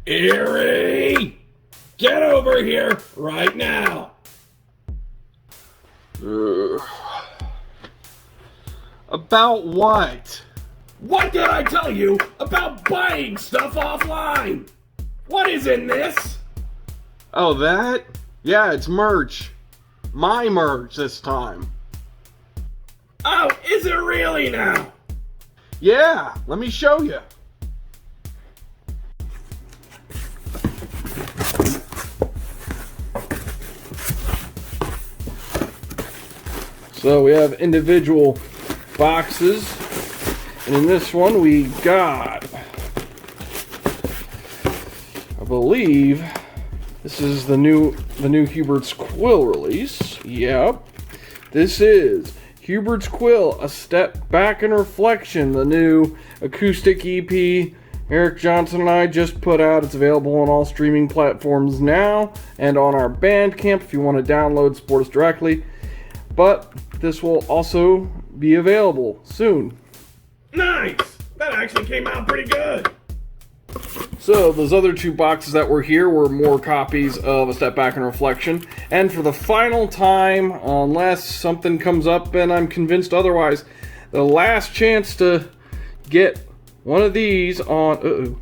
Eerie! Get over here right now! About what? What did I tell you about buying stuff offline? What is in this? Oh, that? Yeah, it's merch. My merch this time. Oh, is it really now? Yeah, let me show you. So we have individual boxes, and in this one we got, I believe, this is the new Hubert's Quill release. Yep, this is Hubert's Quill, A Step Back in Reflection, the new acoustic EP Eric Johnson and I just put out. It's available on all streaming platforms now and on our Bandcamp if you want to download, support us directly. But this will also be available soon. Nice! That actually came out pretty good. So those other two boxes that were here were more copies of A Step Back in Reflection. And for the final time, unless something comes up and I'm convinced otherwise, the last chance to get one of these on...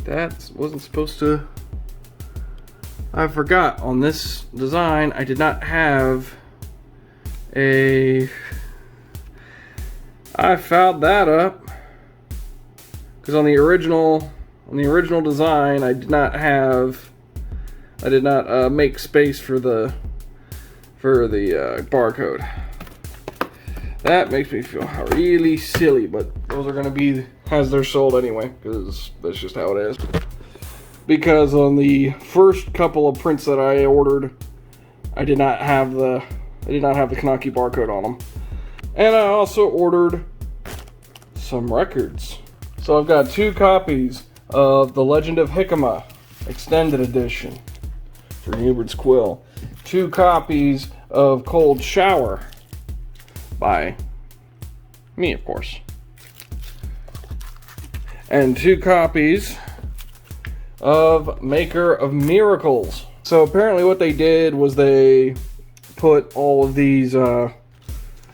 That wasn't supposed to... I forgot. On this design, I did not have a... I fouled that up. Because on the original design, I did not make space for the barcode. That makes me feel really silly, but those are gonna be as they're sold anyway, because that's just how it is. Because on the first couple of prints that I ordered, I did not have the Kanaki barcode on them, and I also ordered some records. So I've got 2 copies of The Legend of Hickama Extended Edition for Hubert's Quill, 2 copies of Cold Shower by me, of course, and 2 copies of Maker of Miracles. So apparently what they did was they put all of these,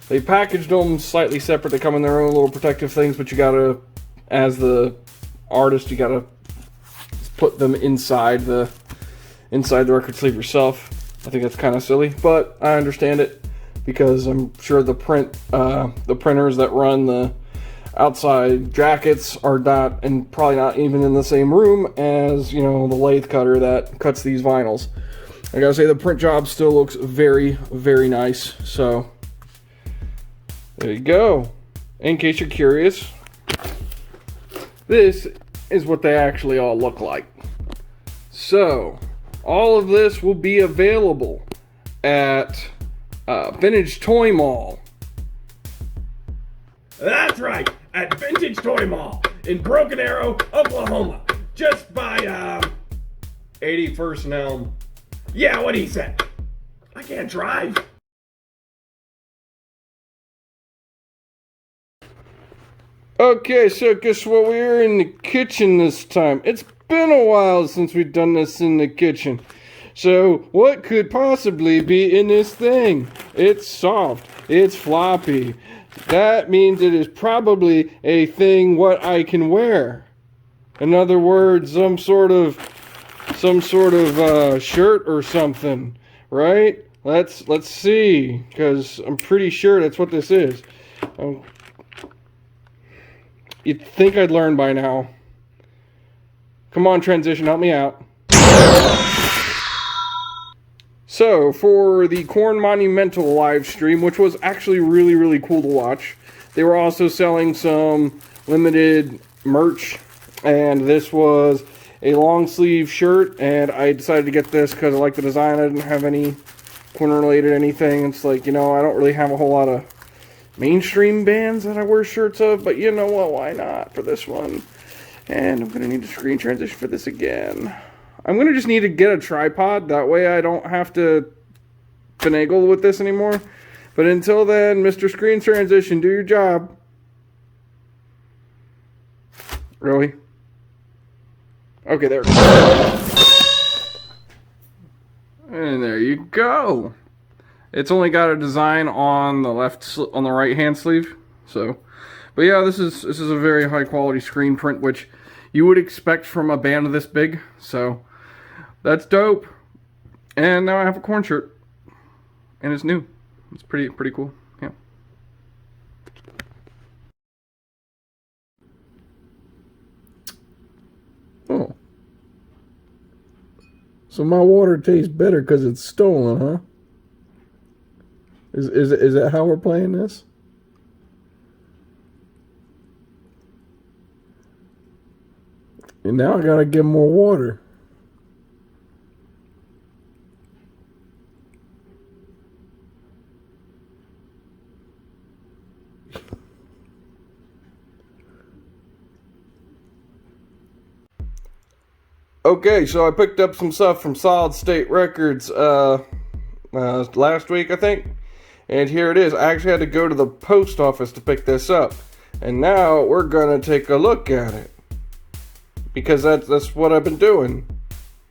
they packaged them slightly separate. They come in their own little protective things, but you gotta, as the artist, you gotta put them inside the record sleeve yourself. I think that's kind of silly, but I understand it because I'm sure the printers that run the outside jackets are not, and probably not even in the same room as, you know, the lathe cutter that cuts these vinyls. I gotta say, the print job still looks very, very nice. So there you go. In case you're curious, this is what they actually all look like. So all of this will be available at Vintage Toy Mall. That's right, at Vintage Toy Mall in Broken Arrow, Oklahoma. Just by, 81st and Elm. Yeah, what he said. I can't drive. Okay, so guess what? We're in the kitchen this time. It's been a while since we've done this in the kitchen. So, what could possibly be in this thing? It's soft. It's floppy. That means it is probably a thing what I can wear. In other words, some sort of shirt or something, right? Let's see, because I'm pretty sure that's what this is. You'd think I'd learn by now. Come on, transition, help me out. So, for the Korn Monumental live stream, which was actually really, really cool to watch, they were also selling some limited merch, and this was a long sleeve shirt, and I decided to get this because I like the design. I didn't have any Korn-related anything. It's like, you know, I don't really have a whole lot of mainstream bands that I wear shirts of, but you know what, why not for this one? And I'm going to need a screen transition for this again. I'm going to just need to get a tripod, that way I don't have to finagle with this anymore. But until then, Mr. Screen Transition, do your job. Really? Okay, there. And there you go. It's only got a design on the on the right hand sleeve. So, but yeah, this is a very high quality screen print, which you would expect from a band this big. So that's dope. And now I have a Korn shirt, and it's new. It's pretty cool. Yeah. Oh. So my water tastes better because it's stolen, huh? Is that how we're playing this? And now I gotta get more water. Okay, so I picked up some stuff from Solid State Records last week, I think. And here it is. I actually had to go to the post office to pick this up. And now we're going to take a look at it. Because that's what I've been doing.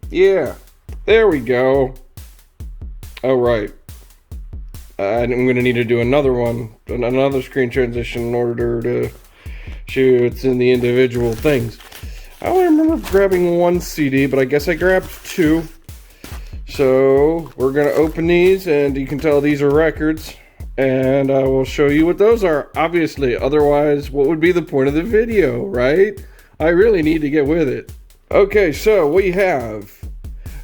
Yeah, there we go. Oh, right. I'm going to need to do another one, another screen transition in order to show it's in the individual things. I only remember grabbing one CD, but I guess I grabbed two. So we're going to open these, and you can tell these are records. And I will show you what those are, obviously. Otherwise, what would be the point of the video, right? I really need to get with it. Okay, so we have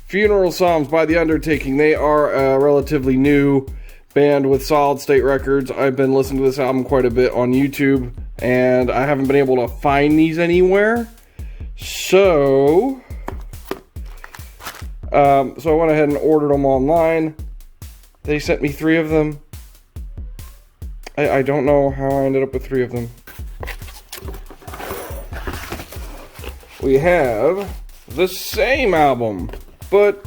Funeral Psalms by The Undertaking. They are a relatively new band with Solid State Records. I've been listening to this album quite a bit on YouTube, and I haven't been able to find these anywhere. So I went ahead and ordered them online. They sent me 3 of them. I don't know how I ended up with 3 of them. We have the same album, but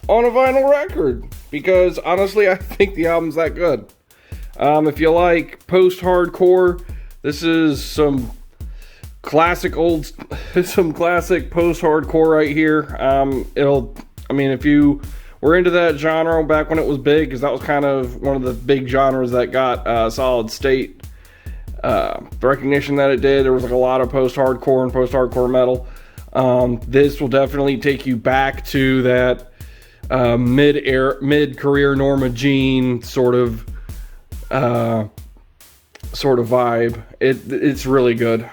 on a vinyl record. Because honestly, I think the album's that good. If you like post-hardcore, this is some classic post-hardcore right here. If you were into that genre back when it was big, because that was kind of one of the big genres that got Solid State the recognition that it did. There was like a lot of post-hardcore and post-hardcore metal. This will definitely take you back to that mid-career Norma Jean sort of vibe. It's really good.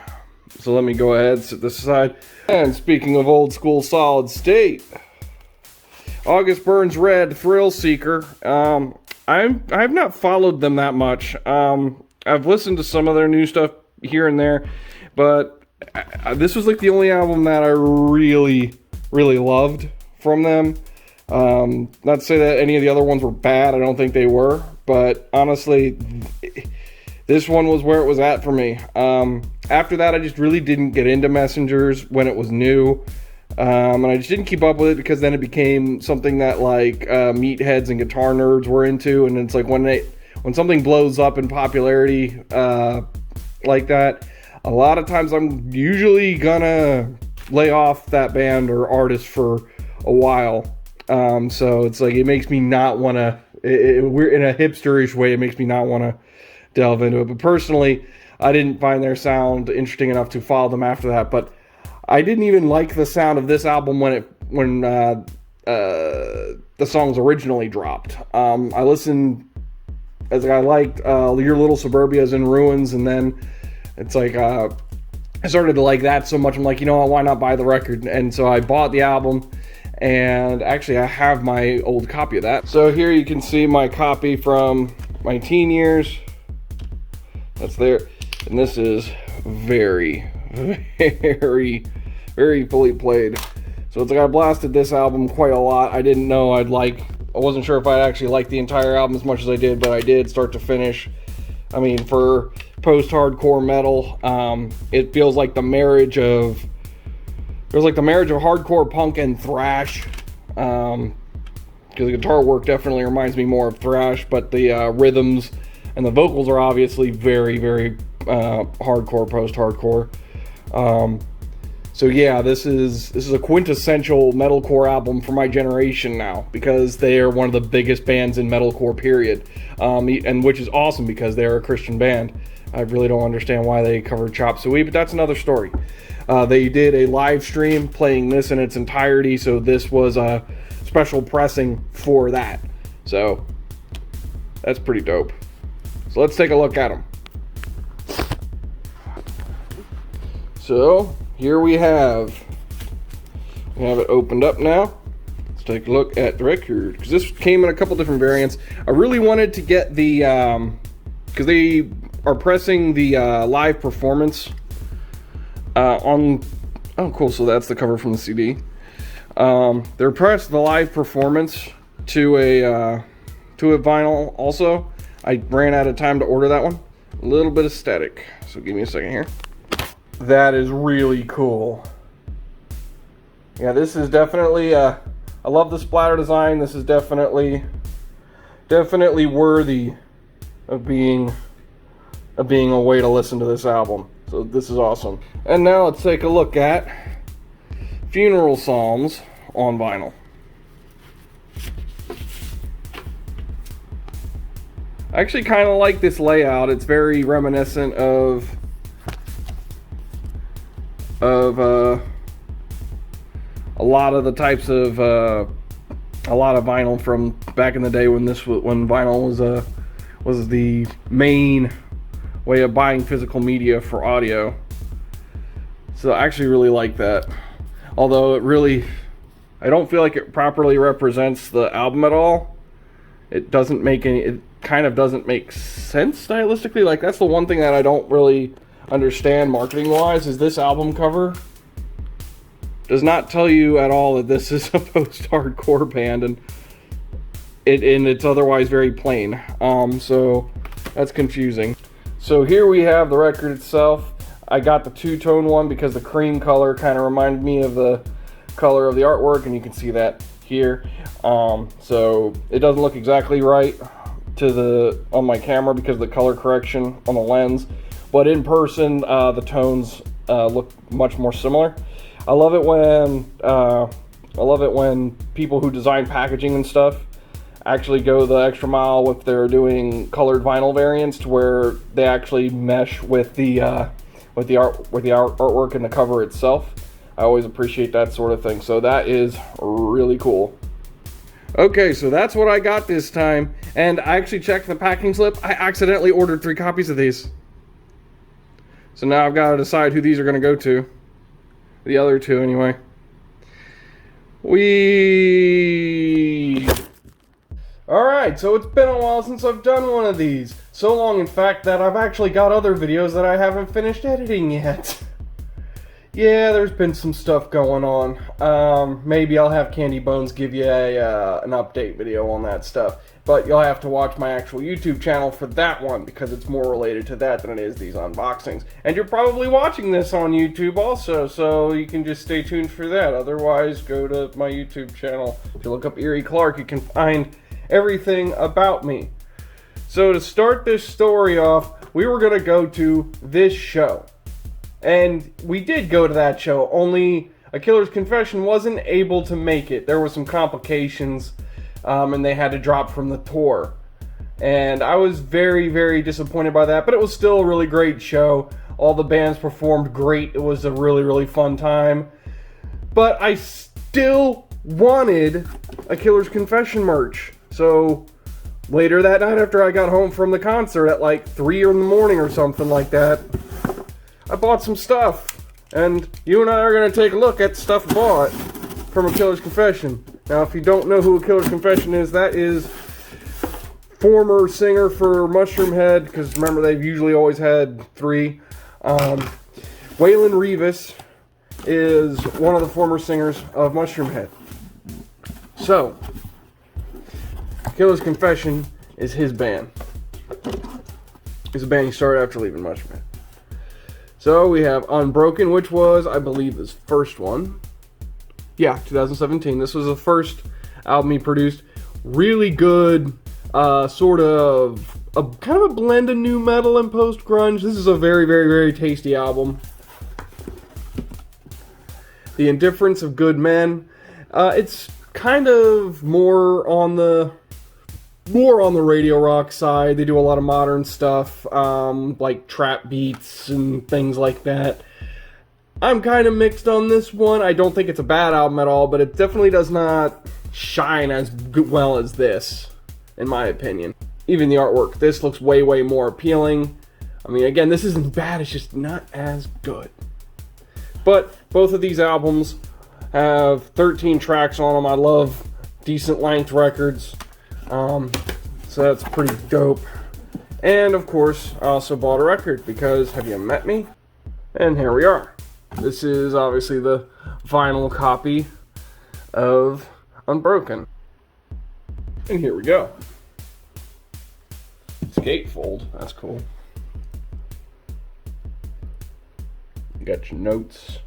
So let me go ahead, set this aside. And speaking of old school Solid State, August Burns Red, Thrill Seeker. I've not followed them that much. I've listened to some of their new stuff here and there, but this was like the only album that I really, really loved from them. Not to say that any of the other ones were bad. I don't think they were, but honestly, this one was where it was at for me. After that, I just really didn't get into Messengers when it was new. And I just didn't keep up with it because then it became something that like meatheads and guitar nerds were into. And it's like when something blows up in popularity like that, a lot of times I'm usually gonna lay off that band or artist for a while. So it's like it makes me not want to, we're in a hipsterish way, it makes me not want to delve into it. But personally, I didn't find their sound interesting enough to follow them after that. But I didn't even like the sound of this album when the songs originally dropped. I listened as I liked Your Little Suburbia's in Ruins, and then it's like I started to like that so much. I'm like, you know what, why not buy the record? And so I bought the album, and actually I have my old copy of that. So here you can see my copy from my teen years. That's there. And this is very, very, very fully played. So it's like I blasted this album quite a lot. I didn't know I wasn't sure if I'd actually like the entire album as much as I did, but I did start to finish. I mean, for post-hardcore metal, it feels like the marriage of hardcore punk and thrash. Because the guitar work definitely reminds me more of thrash, but the rhythms and the vocals are obviously very, very hardcore, post-hardcore. So yeah, this is a quintessential metalcore album for my generation now, because they are one of the biggest bands in metalcore, period. And which is awesome because they're a Christian band. I really don't understand why they covered Chop Suey, but that's another story. They did a live stream playing this in its entirety, so this was a special pressing for that. So that's pretty dope. So let's take a look at them. So here we have it opened up now. Let's take a look at the record, because this came in a couple different variants. I really wanted to get the because they are pressing the live performance on. Oh, cool! So that's the cover from the CD. They're pressed the live performance to a vinyl. Also, I ran out of time to order that one. A little bit of static, so give me a second here. That is really cool. Yeah, this is definitely. I love the splatter design. This is definitely worthy of being a way to listen to this album. So this is awesome. And now let's take a look at Funeral Psalms on vinyl. I actually kind of like this layout. It's very reminiscent of a lot of the types of a lot of vinyl from back in the day when vinyl was the main way of buying physical media for audio. So I actually really like that. Although I don't feel like it properly represents the album at all. It kind of doesn't make sense stylistically. Like, that's the one thing that I don't really understand marketing wise, is this album cover does not tell you at all that this is a post-hardcore band, and it's otherwise very plain. So that's confusing. So here we have the record itself. I got the two-tone one because the cream color kind of reminded me of the color of the artwork, and you can see that here. So it doesn't look exactly right on my camera because of the color correction on the lens, but in person the tones look much more similar. I love it when people who design packaging and stuff actually go the extra mile if they're doing colored vinyl variants, to where they actually mesh with the artwork and the cover itself. I always appreciate that sort of thing. So that is really cool. Okay, so that's what I got this time, and I actually checked the packing slip. I accidentally ordered 3 copies of these. So now I've got to decide who these are going to go to. The other 2 anyway. Alright, so it's been a while since I've done one of these. So long, in fact, that I've actually got other videos that I haven't finished editing yet. Yeah, there's been some stuff going on. Maybe I'll have Candy Bones give you an update video on that stuff. But you'll have to watch my actual YouTube channel for that one, because it's more related to that than it is these unboxings. And you're probably watching this on YouTube also, so you can just stay tuned for that. Otherwise, go to my YouTube channel. If you look up Eerie Clark, you can find everything about me. So to start this story off, we were going to go to this show. And we did go to that show, only A Killer's Confession wasn't able to make it. There were some complications, and they had to drop from the tour. And I was very, very disappointed by that, but it was still a really great show. All the bands performed great. It was a really, really fun time. But I still wanted A Killer's Confession merch. So later that night, after I got home from the concert at like 3 in the morning or something like that, I bought some stuff, and you and I are going to take a look at the stuff I bought from A Killer's Confession. Now, if you don't know who A Killer's Confession is, that is former singer for Mushroom Head, because remember, they've usually always had 3. Waylon Revis is one of the former singers of Mushroom Head. So, A Killer's Confession is his band. It's a band he started after leaving Mushroom Head. So we have Unbroken, which was, I believe, his first one. Yeah, 2017. This was the first album he produced. Really good, sort of, kind of a blend of new metal and post-grunge. This is a very, very, very tasty album. The Indifference of Good Men. It's kind of more on the radio rock side. They do a lot of modern stuff, like trap beats and things like that. I'm kind of mixed on this one. I don't think it's a bad album at all, but it definitely does not shine as well as this, in my opinion. Even the artwork, this looks way, way more appealing. I mean, again, this isn't bad, it's just not as good. But both of these albums have 13 tracks on them. I love decent length records, so that's pretty dope. And of course, I also bought a record because have you met me? And here we are. This is obviously the vinyl copy of Unbroken. And here we go. It's gatefold. That's cool. You got your notes.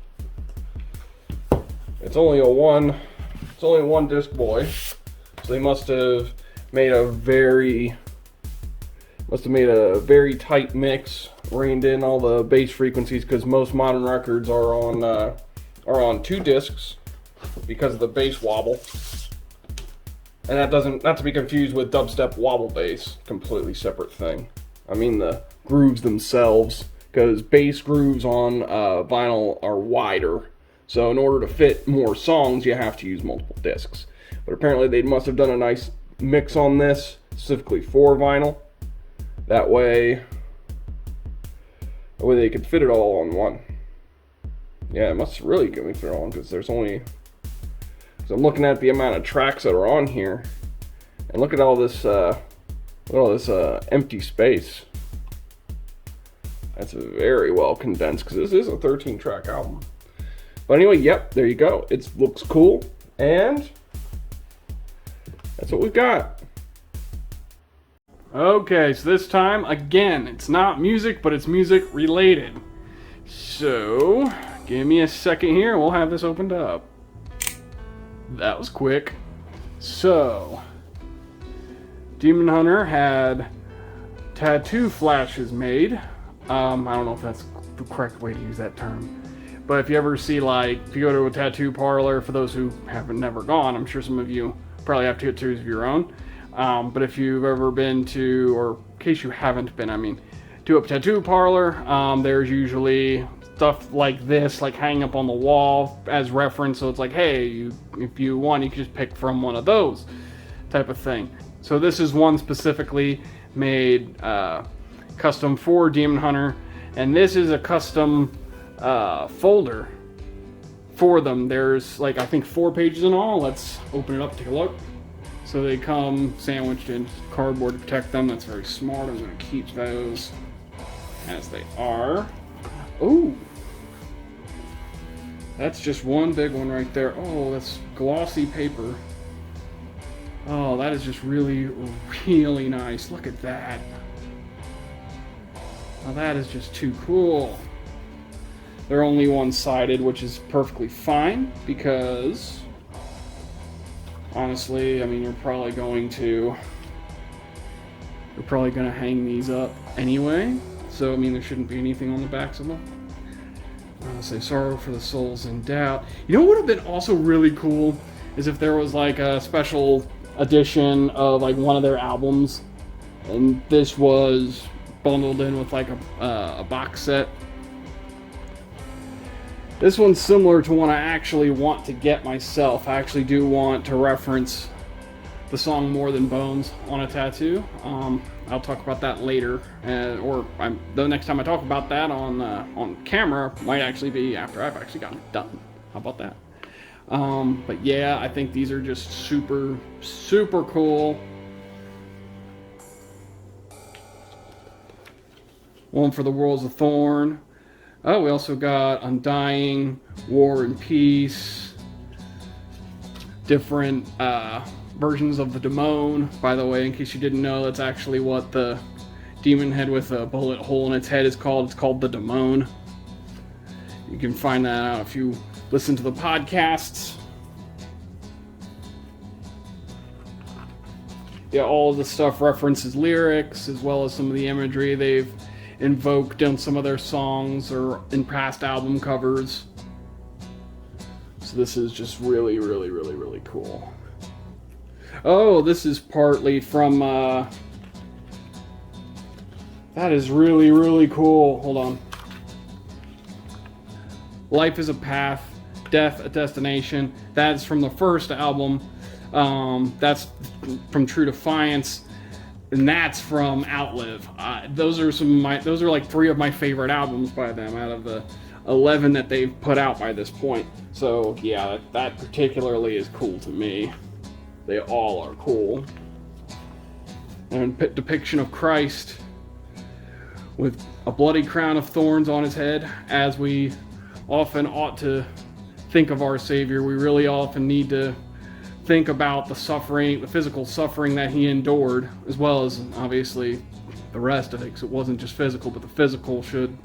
It's only a one disc boy. So they must have made a very tight mix, reined in all the bass frequencies, because most modern records are on 2 discs because of the bass wobble. And that doesn't, not to be confused with dubstep wobble bass, completely separate thing. I mean the grooves themselves, because bass grooves on vinyl are wider. So in order to fit more songs, you have to use multiple discs. But apparently they must have done a nice mix on this, specifically for vinyl. That way they could fit it all on one. Yeah, it must really get me through on, because there's only... Because I'm looking at the amount of tracks that are on here, and look at all this empty space. That's very well condensed, because this is a 13-track album. But anyway, yep, there you go. It looks cool, and that's what we've got. Okay, so this time, again, it's not music, but it's music related. So, give me a second here, and we'll have this opened up. That was quick. So, Demon Hunter had tattoo flashes made. I don't know if that's the correct way to use that term. But if you ever see, like, if you go to a tattoo parlor, for those who haven't never gone, I'm sure some of you probably have tattoos of your own. But if you've ever been to, or in case you haven't been, I mean, to a tattoo parlor, there's usually stuff like this, like hanging up on the wall as reference. So it's like, hey, if you want, you can just pick from one of those type of thing. So this is one specifically made custom for Demon Hunter, and this is a custom folder for them. There's like, I think 4 pages in all. Let's open it up, take a look. So they come sandwiched in cardboard to protect them. That's very smart. I'm going to keep those as they are. Ooh, that's just one big one right there. Oh, that's glossy paper. Oh, that is just really, really nice. Look at that. Now that is just too cool. They're only one-sided, which is perfectly fine, because honestly, I mean, you're probably going to hang these up anyway. So, I mean, there shouldn't be anything on the backs of them. Say sorrow for the souls in doubt. You know what would have been also really cool is if there was like a special edition of like one of their albums, and this was bundled in with like a box set. This one's similar to one I actually want to get myself. I actually do want to reference the song More Than Bones on a tattoo. I'll talk about that later, or the next time I talk about that on camera might actually be after I've actually gotten it done. How about that? But yeah, I think these are just super, super cool. One for the World's a Thorn. Oh, we also got Undying, War and Peace, different versions of the Demone. By the way, in case you didn't know, that's actually what the demon head with a bullet hole in its head is called. It's called the Demone. You can find that out if you listen to the podcasts. Yeah, all of the stuff references lyrics, as well as some of the imagery they've invoked on some of their songs or in past album covers. So this is just really, really, really, really cool. Oh, this is partly from, that is really, really cool. Hold on. Life is a Path, Death a Destination. That's from the first album. That's from True Defiance. And that's from Outlive. Those are like 3 of my favorite albums by them out of the 11 that they've put out by this point. So yeah, that particularly is cool to me. They all are cool. And depiction of Christ with a bloody crown of thorns on his head, as we often ought to think of our Savior. We really often need to think about the suffering, the physical suffering that he endured, as well as obviously the rest of it, because it wasn't just physical, but the physical should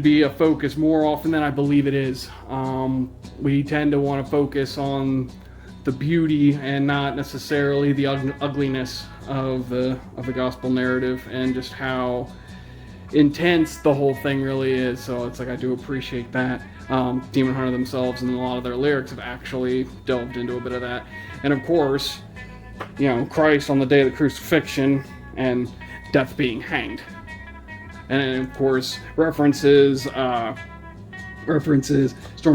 be a focus more often than I believe it is. We tend to want to focus on the beauty and not necessarily the ugliness of the gospel narrative, and just how intense the whole thing really is. So it's like, I do appreciate that. Demon Hunter themselves and a lot of their lyrics have actually delved into a bit of that. And of course, you know, Christ on the day of the crucifixion and death being hanged. And of course, references Storm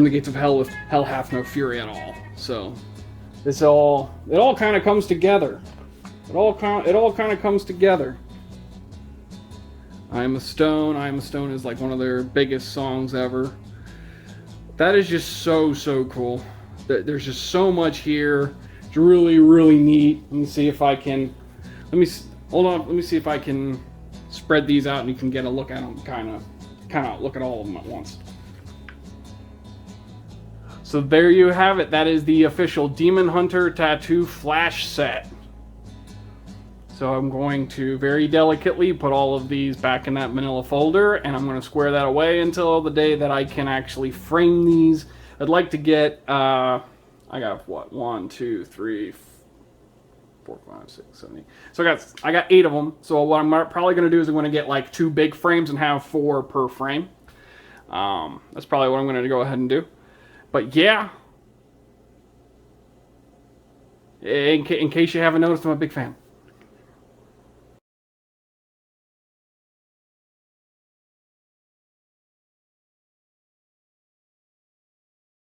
the Gates of Hell with Hell Hath No Fury at all. So it all kind of comes together. It all kind of comes together. I Am a Stone. I Am a Stone is like one of their biggest songs ever. That is just so cool. There's just so much here. It's really, really neat. Let me see if I can. Hold on. Let me see if I can spread these out and you can get a look at them. Kind of look at all of them at once. So there you have it. That is the official Demon Hunter tattoo flash set. So I'm going to very delicately put all of these back in that manila folder, and I'm going to square that away until the day that I can actually frame these. I'd like to get, I got what, 1, 2, 3, 4, 5, 6, 7, 8. So I got 8 of them. So what I'm probably going to do is I'm going to get like 2 big frames and have 4 per frame. That's probably what I'm going to go ahead and do. But yeah, in case you haven't noticed, I'm a big fan.